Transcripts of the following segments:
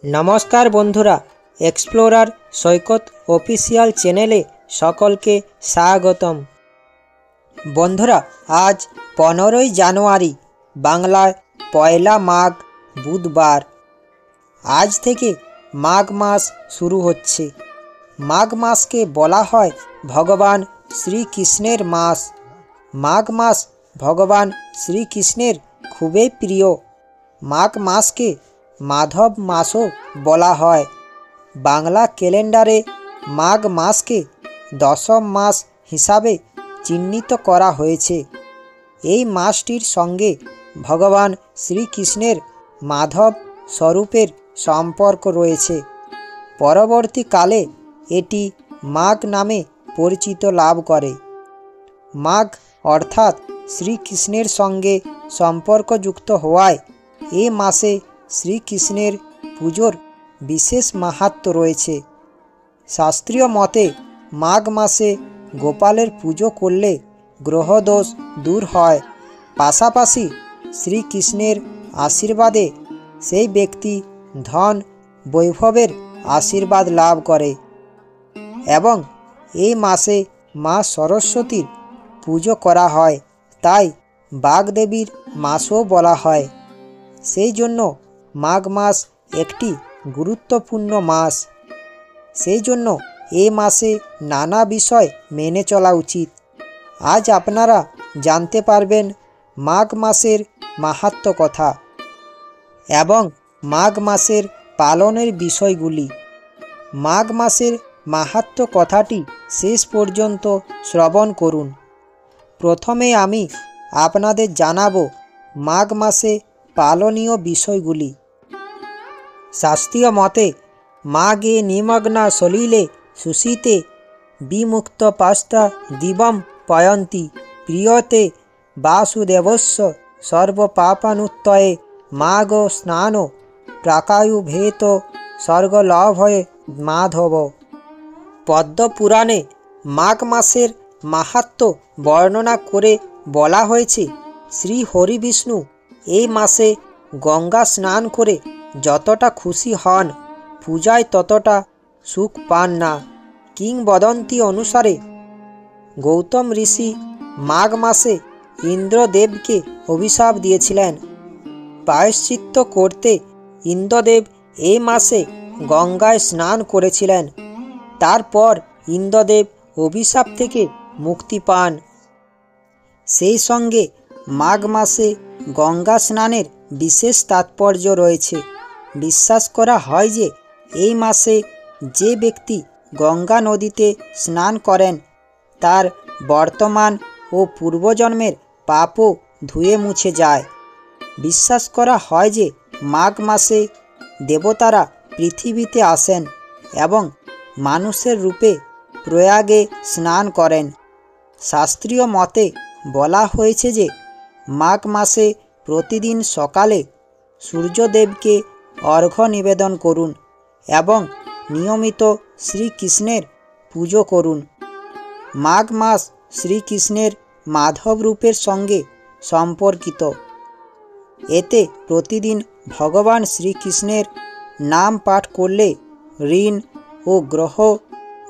নমস্কার বন্ধুরা, এক্সপ্লোরার সৈকত অফিসিয়াল চ্যানেলে সকলকে স্বাগতম। বন্ধুরা, আজ 15ই জানুয়ারি, বাংলার পয়লা মাঘ, বুধবার। আজ থেকে মাঘ মাস শুরু হচ্ছে। মাঘ মাসকে বলা হয় ভগবান শ্রীকৃষ্ণের মাস। মাঘ মাস ভগবান শ্রীকৃষ্ণের খুবই প্রিয়। মাঘ মাসকে মাধব মাসও বলা হয়। বাংলা ক্যালেন্ডারে মাঘ মাসকে দশম মাস হিসাবে চিহ্নিত করা হয়েছে। এই মাসটির সঙ্গে ভগবান শ্রীকৃষ্ণের মাধব স্বরূপের সম্পর্ক রয়েছে। পরবর্তীকালে এটি মাঘ নামে পরিচিত লাভ করে। মাঘ অর্থাৎ শ্রীকৃষ্ণের সঙ্গে সম্পর্কযুক্ত হওয়ায় এ মাসে শ্রীকৃষ্ণের পুজোর বিশেষ মাহাত্ম্য রয়েছে। শাস্ত্রীয় মতে মাঘ মাসে গোপালের পুজো করলে গ্রহদোষ দূর হয়। পাশাপাশি শ্রীকৃষ্ণের আশীর্বাদে সেই ব্যক্তি ধন বৈভবের আশীর্বাদ লাভ করে এবং এই মাসে মা সরস্বতীর পুজো করা হয়, তাই বাগদেবীর মাসও বলা হয়। সেই জন্য মাঘ মাস একটি গুরুত্বপূর্ণ মাস। সেই জন্য এই মাসে নানা বিষয় মেনে চলা উচিত। আজ আপনারা জানতে পারবেন মাঘ মাসের মাহাত্ম্য কথা এবং মাঘ মাসের পালনের বিষয়গুলি। মাঘ মাসের মাহাত্ম্য কথাটি শেষ পর্যন্ত শ্রবণ করুন। প্রথমে আমি আপনাদের জানাবো মাঘ মাসে পালনীয় বিষয়গুলি। শাস্ত্রীয় মতে মাঘে নিমগ্না সলিলে সুশীতে বিমুক্ত পাস্তা দিবম পয়ন্তি প্রিয়তে বাসুদেবস্য সর্বপাপানুত্তয়ে মাঘ স্নান প্রাকায়ুভেত স্বর্গলাভয়ে মাধব। পদ্মপুরাণে মাঘ মাসের মাহাত্ম্য বর্ণনা করে বলা হয়েছে, শ্রী হরিবিষ্ণু এই মাসে গঙ্গা স্নান করে যতটা খুশি হন, পূজায় ততটা সুখ পান না। কিংবদন্তি অনুসারে গৌতম ঋষি মাঘ মাসে ইন্দ্রদেবকে অভিশাপ দিয়েছিলেন। প্রায়শ্চিত্ত করতে ইন্দ্রদেব এই মাসে গঙ্গায় স্নান করেছিলেন। তারপর ইন্দ্রদেব অভিশাপ থেকে মুক্তি পান। সেই সঙ্গে মাঘ মাসে গঙ্গা স্নানের বিশেষ তাৎপর্য রয়েছে। বিশ্বাস করা হয় যে এই মাসে যে ব্যক্তি গঙ্গা নদীতে স্নান করেন তার বর্তমান ও পূর্বজন্মের পাপও ধুয়ে মুছে যায়। বিশ্বাস করা হয় যে মাঘ মাসে দেবতারা পৃথিবীতে আসেন এবং মানুষের রূপে প্রয়াগে স্নান করেন। শাস্ত্রীয় মতে বলা হয়েছে যে মাঘ মাসে প্রতিদিন সকালে সূর্যদেবকে অর্ঘ্য নিবেদন করুন এবং নিয়মিত শ্রীকৃষ্ণের পুজো করুন। মাঘ মাস শ্রীকৃষ্ণের মাধব রূপের সঙ্গে সম্পর্কিত। এতে প্রতিদিন ভগবান শ্রীকৃষ্ণের নাম পাঠ করলে ঋণ ও গ্রহ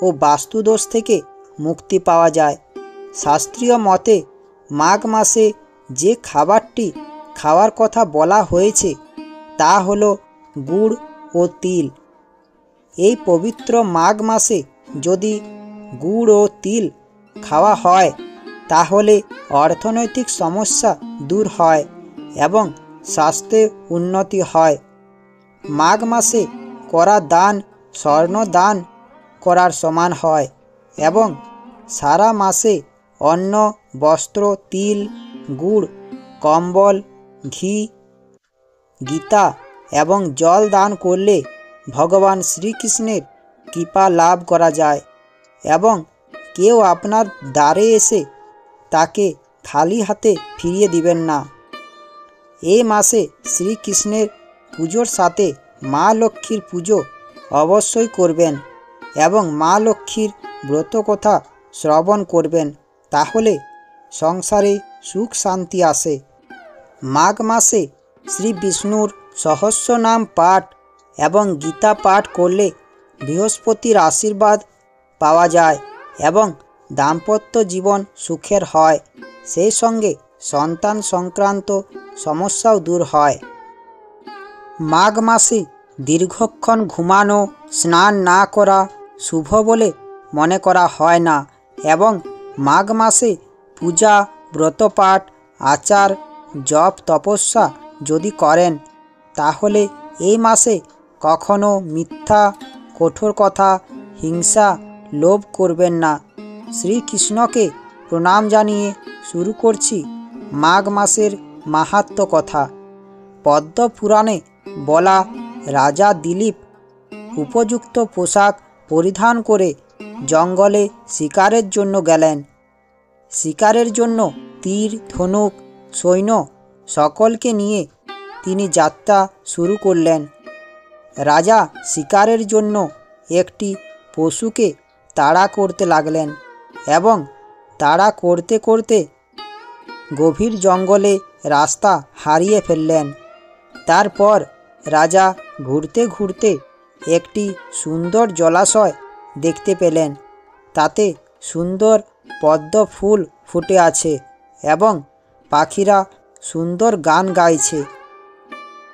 ও বাস্তুদোষ থেকে মুক্তি পাওয়া যায়। শাস্ত্রীয় মতে মাঘ মাসে যে খাবারটি খাওয়ার কথা বলা হয়েছে তা হলো গুড় ও তিল। এই পবিত্র মাঘ মাসে যদি গুড় ও তিল খাওয়া হয় তাহলে অর্থনৈতিক সমস্যা দূর হয় এবং স্বাস্থ্যে উন্নতি হয়। মাঘ মাসে করা দান স্বর্ণ দান করার সমান হয় এবং সারা মাসে অন্ন, বস্ত্র, তিল, গুড়, কম্বল, ঘি, গীতা এবং জল দান করলে ভগবান শ্রীকৃষ্ণের কৃপা লাভ করা যায় এবং কেউ আপনার দ্বারে এসে তাকে খালি হাতে ফিরিয়ে দিবেন না। এই মাসে শ্রীকৃষ্ণের পুজোর সাথে মা লক্ষ্মীর পুজো অবশ্যই করবেন এবং মা লক্ষ্মীর ব্রতকথা শ্রবণ করবেন, তাহলে সংসারে সুখ শান্তি আসে। মাঘ মাসে শ্রী বিষ্ণুর সহস্র নাম পাঠ এবং গীতা পাঠ করলে বৃহস্পতির আশীর্বাদ পাওয়া যায় এবং দাম্পত্য জীবন সুখের হয়। সেই সঙ্গে সন্তান সংক্রান্ত সমস্যাও দূর হয়। মাঘ মাসে দীর্ঘক্ষণ ঘুমানো, স্নান না করা শুভ বলে মনে করা হয় না এবং মাঘ মাসে পূজা, ব্রতপাঠ, আচার, জপ, তপস্যা যদি করেন তাহলে এই মাসে কখনো মিথ্যা, কঠোর কথা, হিংসা, লোভ করবেন না। শ্রীকৃষ্ণকে প্রণাম জানিয়ে শুরু করছি মাঘ মাসের মাহাত্ম্য কথা। পদ্ম পুরাণে বলা রাজা দিলীপ উপযুক্ত পোশাক পরিধান করে জঙ্গলে শিকারের জন্য গেলেন। শিকারের জন্য তীর, ধনুক, সৈন্য সকলকে নিয়ে তিনি যাত্রা শুরু করলেন। রাজা শিকারের জন্য একটি পশুকে তাড়া করতে লাগলেন এবং তাড়া করতে করতে গভীর জঙ্গলে রাস্তা হারিয়ে ফেললেন। তারপর রাজা ঘুরতে ঘুরতে একটি সুন্দর জলাশয় দেখতে পেলেন। তাতে সুন্দর পদ্ম ফুল ফুটে আছে এবং পাখিরা সুন্দর গান গাইছে।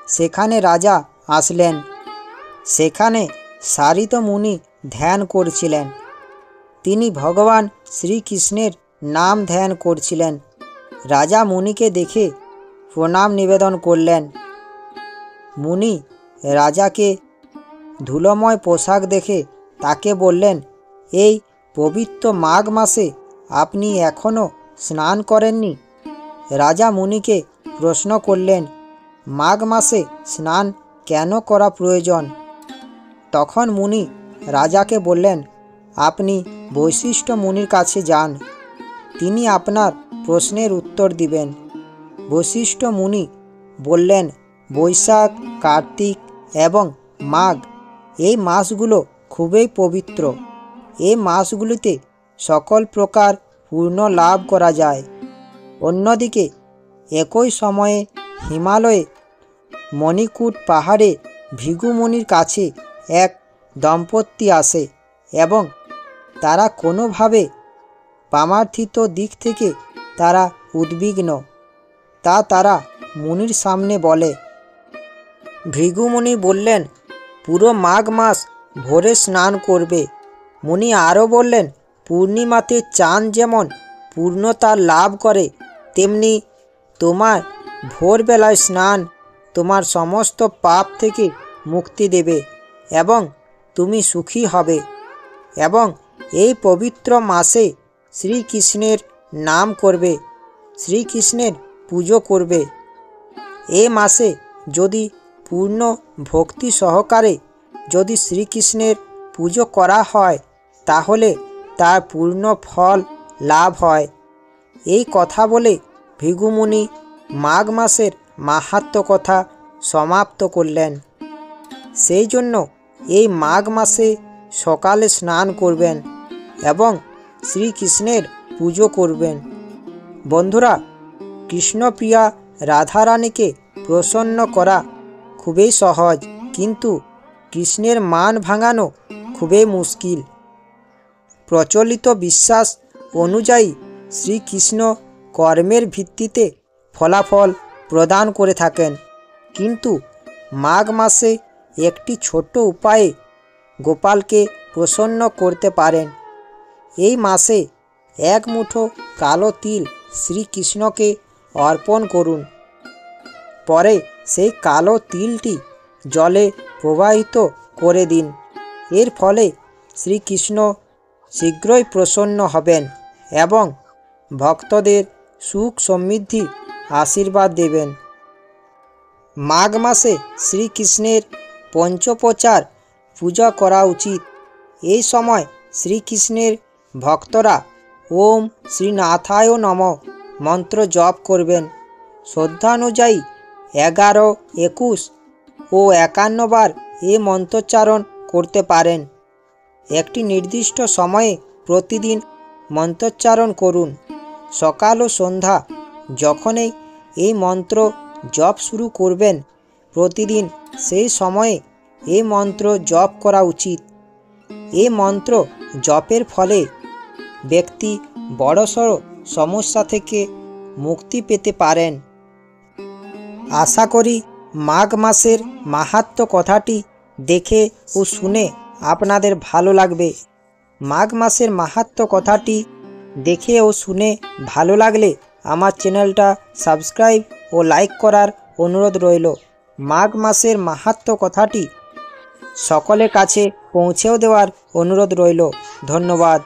সেখানে রাজা আসলেন। সেখানে সারিত মুনি ধ্যান করছিলেন। তিনি ভগবান শ্রীকৃষ্ণের নাম ধ্যান করছিলেন। রাজা মুনিকে দেখে প্রণাম নিবেদন করলেন। মুনি রাজাকে ধুলোময় পোশাক দেখে তাকে বললেন, এই পবিত্র মাঘ মাসে আপনি এখনও স্নান করেননি? রাজা মুনিকে প্রশ্ন করলেন, মাঘ মাসে স্নান কেন করা প্রয়োজন? তখন মুনি রাজাকে বললেন, আপনি বৈশিষ্ট্য মুনির কাছে যান, তিনি আপনার প্রশ্নের উত্তর দিবেন। বৈশিষ্ট্য মুনি বললেন, বৈশাখ, কার্তিক এবং মাঘ এই মাসগুলো খুবই পবিত্র। এই মাসগুলিতে সকল প্রকার পূর্ণ লাভ করা যায়। অন্যদিকে একই সময়ে হিমালয়ে মণিকূট পাহাড়ে ভৃগু মুনির কাছে এক দম্পতি আসে এবং তারা কোনোভাবে পামার্থিত দিক থেকে তারা উদ্বিগ্ন। তারা মুনির সামনে বলে। ভৃগু মুনি বললেন, পুরো মাঘ মাস ভোরে স্নান করবে। মুনি আরও বললেন, পূর্ণিমাতে চাঁদ যেমন পূর্ণতা লাভ করে, তেমনি তোমার ভোরবেলায় স্নান তোমার সমস্ত পাপ থেকে মুক্তি দেবে এবং তুমি সুখী হবে। এবং এই পবিত্র মাসে শ্রীকৃষ্ণের নাম করবে, শ্রীকৃষ্ণের পুজো করবে। এই মাসে যদি পূর্ণ ভক্তি সহকারে যদি শ্রীকৃষ্ণের পুজো করা হয় তাহলে তার পূর্ণ ফল লাভ হয়। এই কথা বলে ভৃগু মুনি মাঘ মাসের মাহাত্ম্য কথা সমাপ্ত করলেন। সেই জন্য এই মাঘ মাসে সকালে স্নান করবেন এবং শ্রীকৃষ্ণের পুজো করবেন। বন্ধুরা, কৃষ্ণপ্রিয়া রাধারানীকে প্রসন্ন করা খুবই সহজ, কিন্তু কৃষ্ণের মান ভাঙানো খুবই মুশকিল। প্রচলিত বিশ্বাস অনুযায়ী শ্রীকৃষ্ণ কর্মের ভিত্তিতে ফলাফল প্রদান করে থাকেন, কিন্তু মাঘ মাসে একটি ছোট উপায়ে গোপালকে প্রসন্ন করতে পারেন। এই মাসে এক মুঠো কালো তিল শ্রীকৃষ্ণকে অর্পণ করুন। পরে সেই কালো তিলটি জলে প্রবাহিত করে দিন। এর ফলে শ্রীকৃষ্ণ শীঘ্রই প্রসন্ন হবেন এবং ভক্তদের সুখ সমৃদ্ধি আশীর্বাদ দেবেন। মাঘ মাসে শ্রীকৃষ্ণের পঞ্চপ্রচার পূজা করা উচিত। এই সময় শ্রীকৃষ্ণের ভক্তরা ওম শ্রীনাথায় নমঃ মন্ত্র জপ করবেন। শ্রদ্ধানুযায়ী 11, 21 ও 51 বার এই মন্ত্রোচ্চারণ করতে পারেন। একটি নির্দিষ্ট সময়ে প্রতিদিন মন্ত্রোচ্চারণ করুন। সকাল ও সন্ধ্যা যখনই এই মন্ত্র জপ শুরু করবেন, প্রতিদিন সেই সময়ে এই মন্ত্র জপ করা উচিত। এই মন্ত্র জপের ফলে ব্যক্তি বড়সড় সমস্যা থেকে মুক্তি পেতে পারেন। আশা করি মাঘ মাসের মাহাত্ম্য কথাটি দেখে ও শুনে আপনাদের ভালো লাগবে। মাঘ মাসের মাহাত্ম্য কথাটি দেখে ও শুনে ভালো লাগলে আমার চ্যানেলটা সাবস্ক্রাইব ও লাইক করার অনুরোধ রইল। মাঘ মাসের মাহাত্ম্য কথাটি সকলের কাছে পৌঁছেও দেওয়ার অনুরোধ রইল। ধন্যবাদ।